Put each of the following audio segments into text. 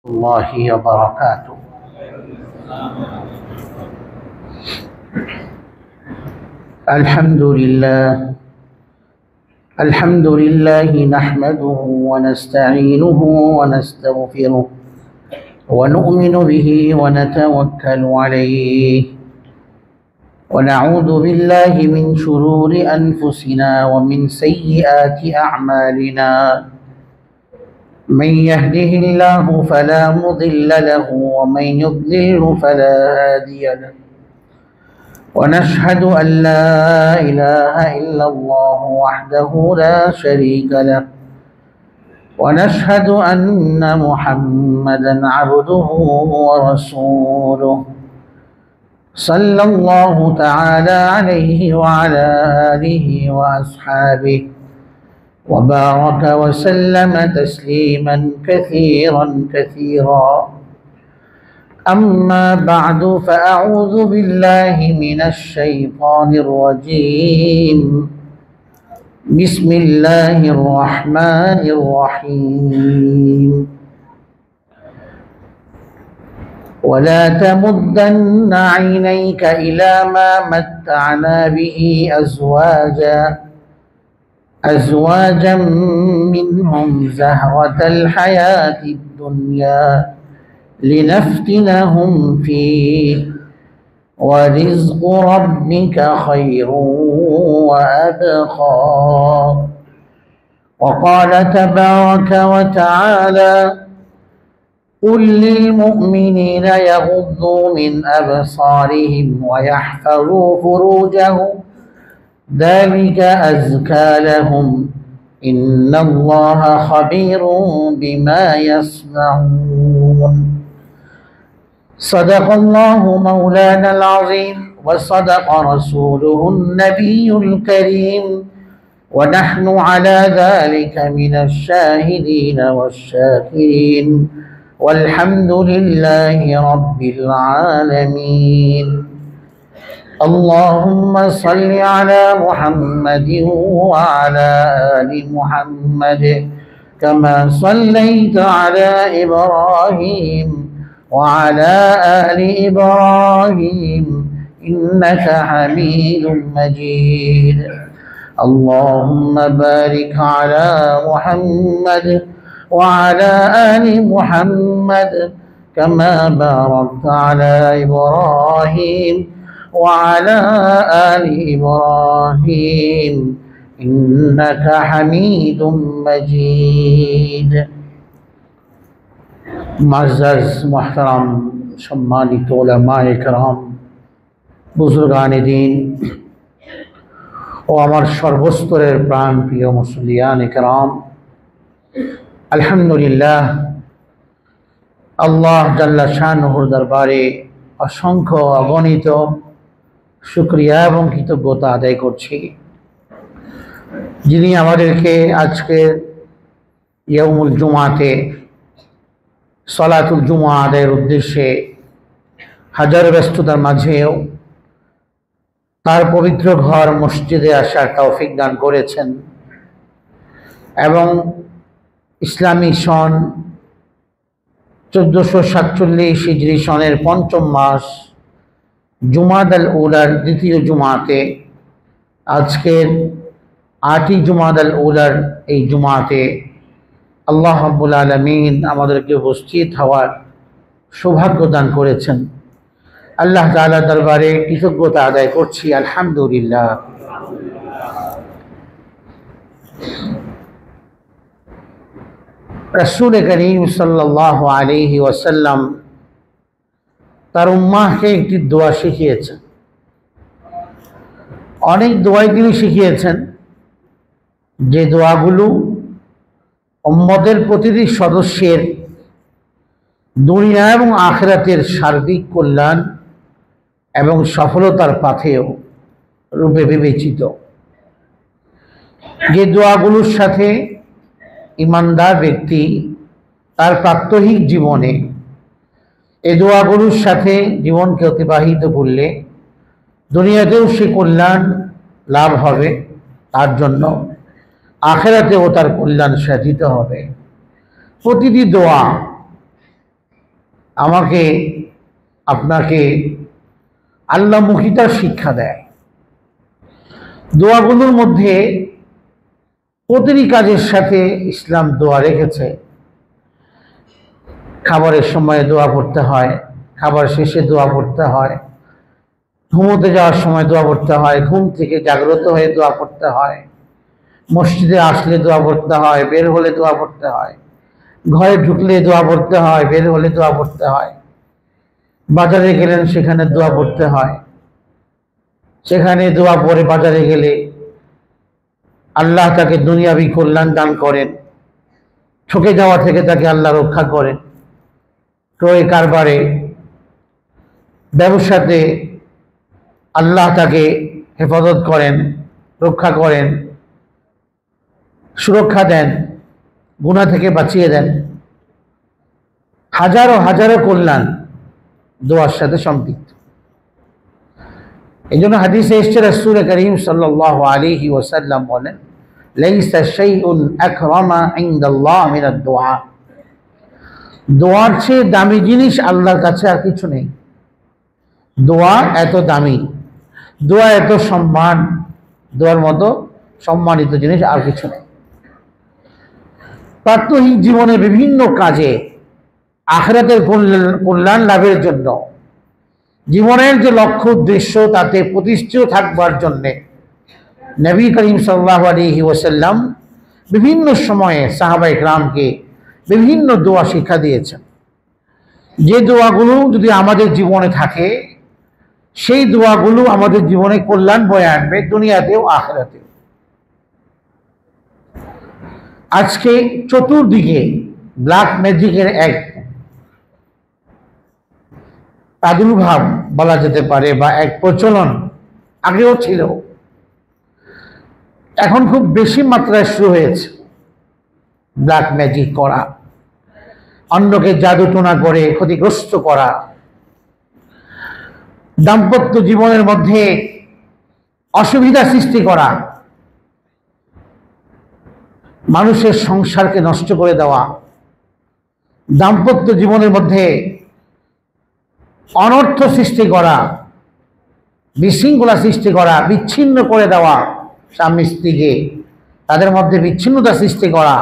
الله وبركاته. الحمد لله نحمده ونستعينه ونستغفره ونؤمن به ونتوكل عليه ونعوذ بالله من شرور أنفسنا ومن سيئات أعمالنا. من يهده الله فلا مضل له ومن يضلل فلا هادي له، ونشهد أن لا إله إلا الله وحده لا شريك له، ونشهد أن محمدا عبده ورسوله صلى الله تعالى عليه وعلى آله وأصحابه وبارك وسلم تسليما كثيرا كثيرا. أما بعد، فأعوذ بالله من الشيطان الرجيم. بسم الله الرحمن الرحيم. ولا تمدن عينيك إلى ما متعنا به أزواجا منهم زهرة الحياة الدنيا لنفتنهم فيه ورزق ربك خير وأبقى. وقال تبارك وتعالى: قل للمؤمنين يغضوا من أبصارهم ويحفظوا فروجهم ذلك أزكى لهم إن الله خبير بما يصنعون. صدق الله مولانا العظيم وصدق رسوله النبي الكريم، ونحن على ذلك من الشاهدين والشاكرين، والحمد لله رب العالمين. اللهم صل على محمد وعلى آل محمد كما صليت على إبراهيم وعلى آل إبراهيم إنك حميد مجيد. اللهم بارك على محمد وعلى آل محمد كما باركت على إبراهيم وعلى آل إبراهيم إنك حميد مجيد। معزز محترم সম্মানিত উলামায়ে কেরাম, বুজুর্গানে দ্বীন ও আমার সর্বস্তরের প্রাণ প্রিয় মুসলিয়ানে কেরাম, আলহামদুলিল্লাহ, আল্লাহ জাল্লা শানুহুর দরবারে অসংখ্য অগণিত শুকরিয়া এবং কৃতজ্ঞতা আদায় করছি, যিনি আমাদেরকে আজকের ইয়াউমুল জুমাতে সালাতুল জুমা আদায়ের উদ্দেশ্যে হাজার ব্যস্ততার মাঝেও তার পবিত্র ঘর মসজিদে আসার তৌফিক দান করেছেন এবং ইসলামী সন 1447 হিজরি সনের পঞ্চম মাস জুমাদাল উলার দ্বিতীয় জুমাতে, আজকের 8ই জুমাদাল উলার এই জুমাতে আল্লাহ রাব্বুল আলামিন আমাদেরকে উপস্থিত হওয়ার সৌভাগ্য দান করেছেন। আল্লাহ তাআলার দরবারে কৃতজ্ঞতা আদায় করছি, আলহামদুলিল্লাহ। রাসূল করিম সাল্লাল্লাহু আলাইহি ওয়াসাল্লাম তার উম্মাহকে একটি দোয়া শিখিয়েছেন। অনেক দোয়াই তিনি শিখিয়েছেন, যে দোয়াগুলো উম্মতের প্রতিটি সদস্যের দুনিয়া এবং আখিরাতের সার্বিক কল্যাণ এবং সফলতার পথেও রূপে বিবেচিত। যে দোয়াগুলোর সাথে ইমানদার ব্যক্তি তার প্রাত্যহিক জীবনে এই দোয়াগুলোর সাথে জীবনকে অতিবাহিত করলে দুনিয়াতেও সে কল্যাণ লাভ হবে, তার জন্য আখিরাতেও তার কল্যাণ সাধিত হবে। প্রতিটি দোয়া আমাকে আপনাকে আল্লাহমুখিতার শিক্ষা দেয়। দোয়াগুলোর মধ্যে প্রতিটি কাজের সাথে ইসলাম দোয়া রেখেছে। খাবারের সময় দোয়া পড়তে হয়, খাবার শেষে দোয়া পড়তে হয়, ঘুমোতে যাওয়ার সময় দোয়া পড়তে হয়, ঘুম থেকে জাগ্রত হয়ে দোয়া পড়তে হয়, মসজিদে আসলে দোয়া পড়তে হয়, বের হলে দোয়া পড়তে হয়, ঘরে ঢুকলে দোয়া পড়তে হয়, বের হলে দোয়া পড়তে হয়, বাজারে গেলেন সেখানে দোয়া পড়তে হয়, সেখানে দোয়া পড়ে বাজারে গেলে আল্লাহ তাকে দুনিয়াবি কল্যাণ দান করেন, ঠকে যাওয়া থেকে তাকে আল্লাহ রক্ষা করেন, ক্রয় কারবারে ব্যবসাতে আল্লাহ তাকে হেফাজত করেন, রক্ষা করেন, সুরক্ষা দেন, গুনাহ থেকে বাঁচিয়ে দেন। হাজারো হাজারো কল্যাণ দোয়ার সাথে সম্পৃক্ত। এই জন্য হাদিসে এসেছে, রাসূল করিম সাল্লাল্লাহু আলাইহি ওয়াসাল্লাম বলেন, লাইসা শাইউন আকরামা ইনদাল্লাহ মিনাদ দুআ। দোয়ার চেয়ে দামি জিনিস আল্লাহর কাছে আর কিছু নেই। দোয়া এত দামি, দোয়া এত সম্মান, দোয়ার মতো সম্মানিত জিনিস আর কিছু নেই। প্রাত্যহিক জীবনে বিভিন্ন কাজে আখিরাতের কল্যাণ লাভের জন্য, জীবনের যে লক্ষ্য উদ্দেশ্য তাতে প্রতিষ্ঠিত থাকবার জন্যে নবী করিম সাল্লাল্লাহু আলাইহি ওয়াসাল্লাম বিভিন্ন সময়ে সাহাবায়ে কেরামকে বিভিন্ন দোয়া শিক্ষা দিয়েছেন। যে দোয়াগুলো যদি আমাদের জীবনে থাকে, সেই দোয়াগুলো আমাদের জীবনে কল্যাণ বয়ে আনবে, দুনিয়াতেও আখিরাতেও। আজকে চতুর্দিকে ব্ল্যাক ম্যাজিকের এক প্রাদুর্ভাব বলা যেতে পারে, বা এক প্রচলন আগেও ছিল, এখন খুব বেশি মাত্রায় শুরু হয়েছে ব্ল্যাক ম্যাজিক করা, অন্যকে জাদুটোনা করে ক্ষতিগ্রস্ত করা, দাম্পত্য জীবনের মধ্যে অসুবিধা সৃষ্টি করা, মানুষের সংসারকে নষ্ট করে দেওয়া, দাম্পত্য জীবনের মধ্যে অনর্থ সৃষ্টি করা, বিশৃঙ্খলা সৃষ্টি করা, বিচ্ছিন্ন করে দেওয়া স্বামী স্ত্রীকে, তাদের মধ্যে বিচ্ছিন্নতা সৃষ্টি করা,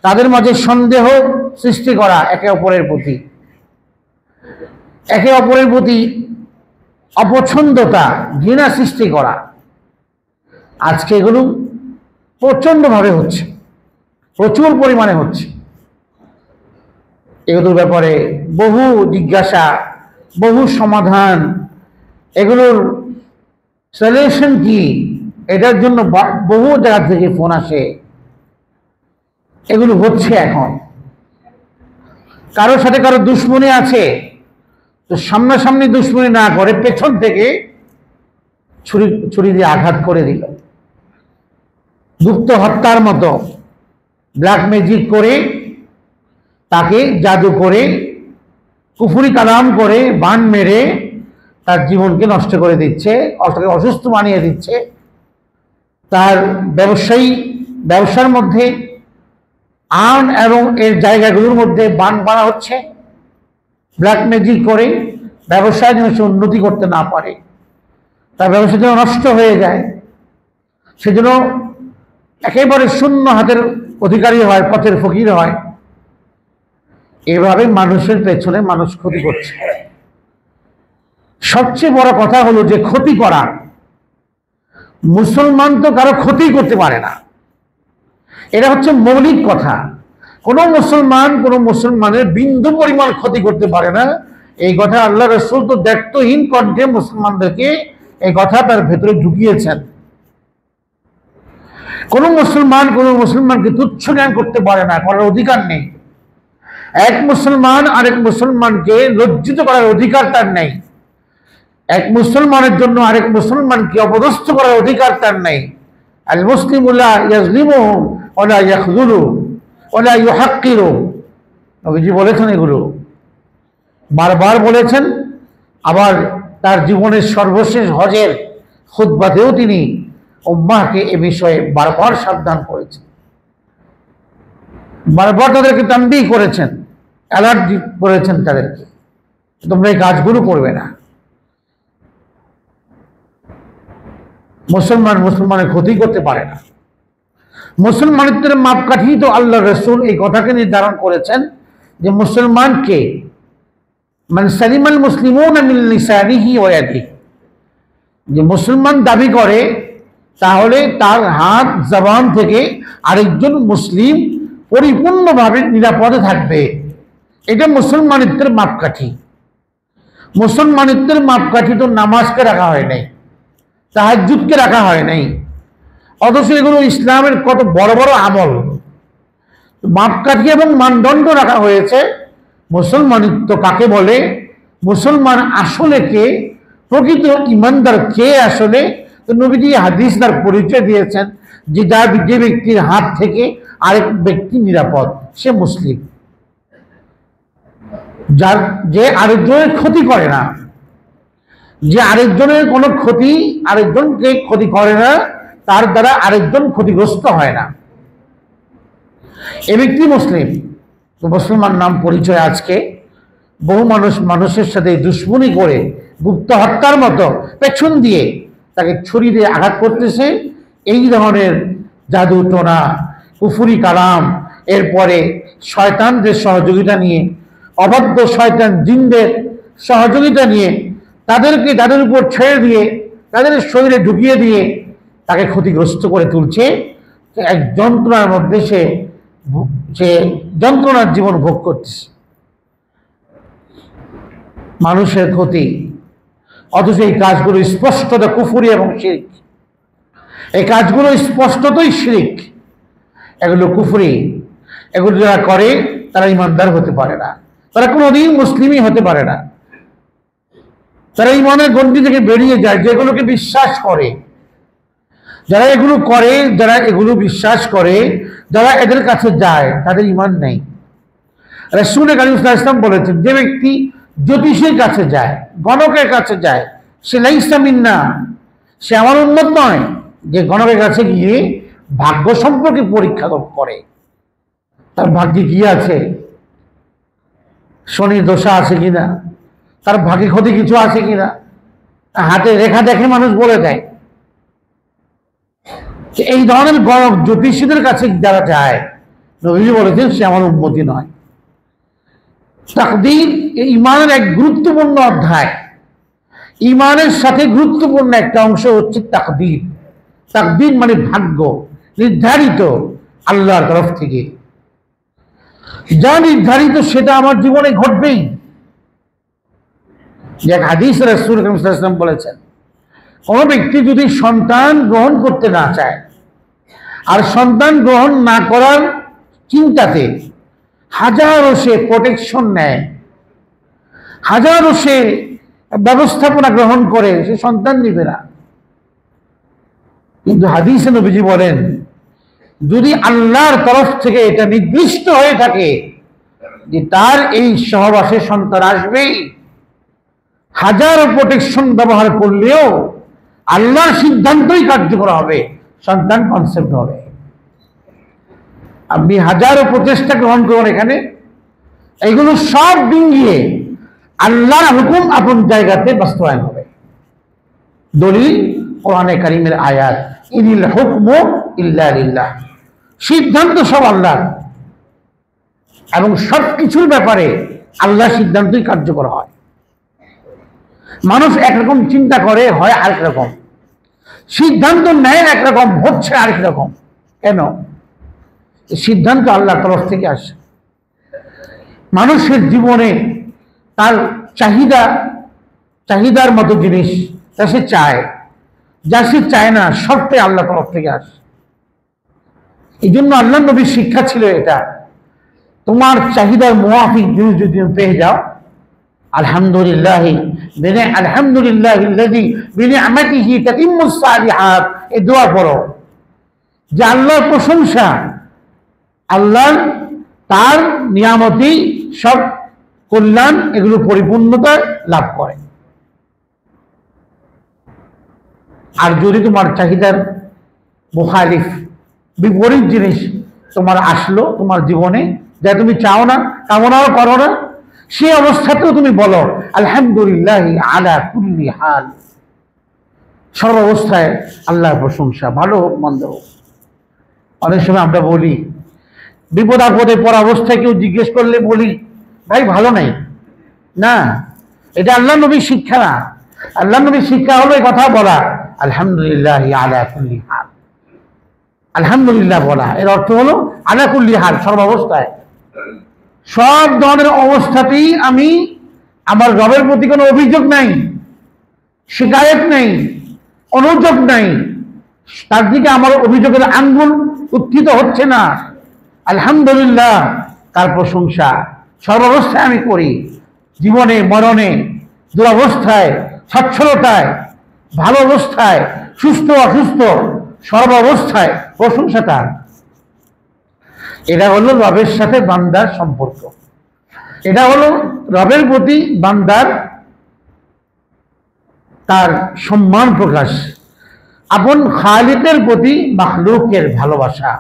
তাদের মাঝে সন্দেহ সৃষ্টি করা, একে অপরের প্রতি অপছন্দতা, ঘৃণা সৃষ্টি করা। আজকে এগুলো প্রচণ্ডভাবে হচ্ছে, প্রচুর পরিমাণে হচ্ছে। এগুলোর ব্যাপারে বহু জিজ্ঞাসা, বহু সমাধান, এগুলোর সলিউশন কি, এটার জন্য বহু জায়গা থেকে ফোন আসে। এগুলো হচ্ছে এখন। কারোর সাথে কারো দুশ্মনী আছে, তো সামনাসামনি দুশ্মনী না করে পেছন থেকে ছুরি দিয়ে আঘাত করে দিল, গুপ্ত হত্যার মতো ব্ল্যাক ম্যাজিক করে, তাকে জাদু করে, কুফরি কালাম করে, বান মেরে তার জীবনকে নষ্ট করে দিচ্ছে, তাকে অসুস্থ বানিয়ে দিচ্ছে। তার ব্যবসার মধ্যে আর্ন এবং এর জায়গাগুলোর মধ্যে বান বানা হচ্ছে, ব্ল্যাক ম্যাজিক করে ব্যবসায় যেন সে উন্নতি করতে না পারে, তার ব্যবসা যেন নষ্ট হয়ে যায়, সেজন্য একেবারে শূন্য হাতের অধিকারী হয়, পথের ফকির হয়। এভাবে মানুষের পেছনে মানুষ ক্ষতি করছে। সবচেয়ে বড় কথা হলো যে ক্ষতি করা, মুসলমান তো কারো ক্ষতি করতে পারে না, এটা হচ্ছে মৌলিক কথা। কোনো মুসলমানের বিন্দু পরিমাণ ক্ষতি করতে পারে না, এই কথা আল্লাহ রাসূল তো দায়িত্বহীন কণ্ঠে মুসলমানদেরকে এই কথা তার ভেতরে ঢুকিয়েছেন। কোনো মুসলমানকে তুচ্ছ জ্ঞান করতে পারে না, করার অধিকার নেই। এক মুসলমান আরেক মুসলমানকে লজ্জিত করার অধিকার তার নেই। এক মুসলমানের জন্য আরেক মুসলমানকে অপদস্থ করার অধিকার তার নেই। আল মুসলিমু লা ইয়াজলিমুহু ওয়া লা ইয়াখযুলু ওয়া লা ইউহাক্কিরু, নবীজি বলেছেন, এগুলো বারবার বলেছেন। আবার তার জীবনের সর্বশেষ হজের খুতবাতেও তিনি উম্মাহকে এ বিষয়ে বারবার সাবধান করেছেন, বারবার তাদেরকে তানবীহ করেছেন অ্যালার্ট করেছেন তাদেরকে, তোমরা এই কাজগুলো করবে না। মুসলমানের ক্ষতি করতে পারে না। মুসলমানদের মাপকাঠি তো আল্লাহ রসুল এই কথাকে নির্ধারণ করেছেন যে মুসলমানকে মানে সালিমাল মুসলিমুনা মিন লিসানিহি ওয়া ইয়াদিহি, যে মুসলমান দাবি করে তাহলে তার হাত জবান থেকে আরেকজন মুসলিম পরিপূর্ণভাবে নিরাপদে থাকবে। এটা মুসলমানিত্বের মাপকাঠি। মুসলমানিত্বের মাপকাঠি তো নামাজকে রাখা হয় নাই, তাহাজ্জুদকে রাখা হয় নাই, অথচ এগুলো ইসলামের কত বড় বড় আমল। মাপকাঠি এবং মানদণ্ড রাখা হয়েছে। মুসলমানিত্ব কাকে বলে, মুসলমান আসলে কে, প্রকৃত ইমানদার কে আসলে, তো নবীজি হাদিস তার পরিচয় দিয়েছেন যে যে ব্যক্তির হাত থেকে আরেক ব্যক্তি নিরাপদ সে মুসলিম, যার যে আরেকজনের ক্ষতি করে না, যে আরেকজনের কোনো ক্ষতি আরেকজনকে ক্ষতি করে না, তার দ্বারা আরেকজন ক্ষতিগ্রস্ত হয় না, এ ব্যক্তি মুসলিম। তো মুসলমান নাম পরিচয় আজকে বহু মানুষের সাথে দুশ্মনী করে গুপ্ত হত্যার মতো পেছন দিয়ে তাকে ছুরি দিয়ে আঘাত করতেছে। এই ধরনের জাদু টোনা, কুফরি কালাম, এরপরে শয়তানদের সহযোগিতা নিয়ে, অবাধ্য শয়তান জিনদের সহযোগিতা নিয়ে তাদের উপর ছেড়ে দিয়ে তাদের শরীরে ঢুকিয়ে দিয়ে তাকে ক্ষতিগ্রস্ত করে তুলছে। এক যন্ত্রণার মধ্যে সে যন্ত্রণার জীবন ভোগ করতেছে, মানুষের ক্ষতি। অথচ এই কাজগুলো স্পষ্টত কুফরি এবং শিরক, এই কাজগুলো স্পষ্টতই শিরক, এগুলো কুফরি। এগুলো যারা করে তারা ইমানদার হতে পারে না, তারা কোনোদিন মুসলিমই হতে পারে না, তারা ইমানের গণ্ডি থেকে বেরিয়ে যায়। যেগুলোকে বিশ্বাস করে, যারা এগুলো করে, যারা এগুলো বিশ্বাস করে, যারা এদের কাছে যায়, তাদের ইমান নেই। রাসূল কারীম সাল্লাল্লাহু আলাইহি ওয়াসাল্লাম বলেছেন, যে ব্যক্তি জ্যোতিষীর কাছে যায়, গণকের কাছে যায়, সে লাইসা মিন্না, সে আমার উম্মত নয়। যে গণকের কাছে গিয়ে ভাগ্য সম্পর্কে পরীক্ষা করে, তার ভাগ্যে কি আছে, শনির দশা আছে কিনা, তার ভাগ্যে ক্ষতি কিছু আছে কিনা, হাতে রেখা দেখে মানুষ বলে দেয়। এই ধরনের গণক জ্যোতিষীদের কাছে যারা যায়, নবীজি বলেছেন সে আমার উম্মতি নয়। তাকদীর ইমানের এক গুরুত্বপূর্ণ অধ্যায়। ইমানের সাথে গুরুত্বপূর্ণ একটা অংশ হচ্ছে তাকদীর। তাকদীর মানে ভাগ্য, নির্ধারিত আল্লাহর তরফ থেকে যা নির্ধারিত সেটা আমার জীবনে ঘটবেই। যে হাদিস রাসূল সাল্লাল্লাহু আলাইহি ওয়াসাল্লাম বলেছেন, কোন ব্যক্তি যদি সন্তান গ্রহণ করতে না চায় আর সন্তান গ্রহণ না করার চিন্তাতে হাজারো সে প্রোটেকশন নেয়, হাজারো সে ব্যবস্থাপনা গ্রহণ করে, সে সন্তান নিবে না। কিন্তু হাদিসে নবীজি বলেন, যদি আল্লাহর তরফ থেকে এটা নির্দিষ্ট হয়ে থাকে যে তার এই সহবাসে সন্তান আসবেই, হাজারো প্রোটেকশন ব্যবহার করলেও আল্লাহর সিদ্ধান্তই কার্যকর হবে, সন্তান কনসেপ্ট হবে। আপনি হাজারো প্রচেষ্টা গ্রহণ করুন, এখানে এইগুলো সব ডিঙ্গিয়ে আল্লাহর হুকুম আপন জায়গাতে বাস্তবায়ন হবে। দলিল কোরআনে কারীমের আয়াত, ইনিল হুকমু ইল্লা লিল্লাহ, সিদ্ধান্ত সব আল্লাহর, এবং সবকিছুর ব্যাপারে আল্লাহ সিদ্ধান্তই কার্যকর হয়। মানুষ একরকম চিন্তা করে, হয় আরেক রকম, সিদ্ধান্ত নেয় একরকম, হচ্ছে আরেক রকম। কেন? সিদ্ধান্ত আল্লাহর তরফ থেকে আসে। মানুষের জীবনে তার চাহিদার মতো জিনিস তা সে চায়, যা সে চায় না সবটাই আল্লাহর তরফ থেকে আসে। এই জন্য আল্লাহ নবীর শিক্ষা ছিল এটা, তোমার চাহিদার মুআফিক জিনিস যদি পেয়ে যাও, আলহামদুলিল্লাহ আলহামদুলিল্লাহিল্লাযী বিনিআমাতিহি তাতিম্মুস সালিহাত, এই দোয়া পড়ো যে আল্লাহর প্রশংসা, আল্লাহর তার নিয়ামতেই সব কল্যাণ এগুলো পরিপূর্ণতা লাভ করে। আর যদি তোমার চাহিদার মুখালিফ, বিপরীত জিনিস তোমার আসলো তোমার জীবনে, যা তুমি চাও না, কামনাও করো না, সেই অবস্থাতেও তুমি বলো আলহামদুলিল্লাহ আলা কুল্লি হাল। সর্বাবস্থায় আল্লাহর প্রশংসা, ভালো হোক মন্দ হোক। অনেক সময় আমরা বলি, বিপদ আপদে পড়া অবস্থায় কেউ জিজ্ঞেস করলে বলি ভাই ভালো নাই, না, এটা আল্লাহ নবীর শিক্ষা না। আল্লাহ নবীর শিক্ষা হলো এই কথা বলা আলহামদুলিল্লাহ আলা কুল্লি হাল, আলহামদুলিল্লাহ বলা। এর অর্থ হলো আলা কুল্লি হাল, সর্বাবস্থায়, সব ধরনের অবস্থাতেই আমি, আমার রবের প্রতি কোনো অভিযোগ নাই, শিকায়ত নেই, অনুযোগ নাই, তার দিকে আমার অভিযোগের আঙ্গুল উত্থিত হচ্ছে না। আলহামদুলিল্লাহ, তার প্রশংসা সর্বাবস্থায় আমি করি, জীবনে মরণে, দুরবস্থায়, সচ্ছলতায়, ভালো অবস্থায়, সুস্থ অসুস্থ, সর্বাবস্থায় প্রশংসা তার। এটা হলো রবের সাথে বান্দার সম্পর্ক, এটা হলো রবের প্রতি বান্দার তার সম্মান প্রকাশ, আপন খালিকের প্রতি মাখলুকের ভালোবাসা।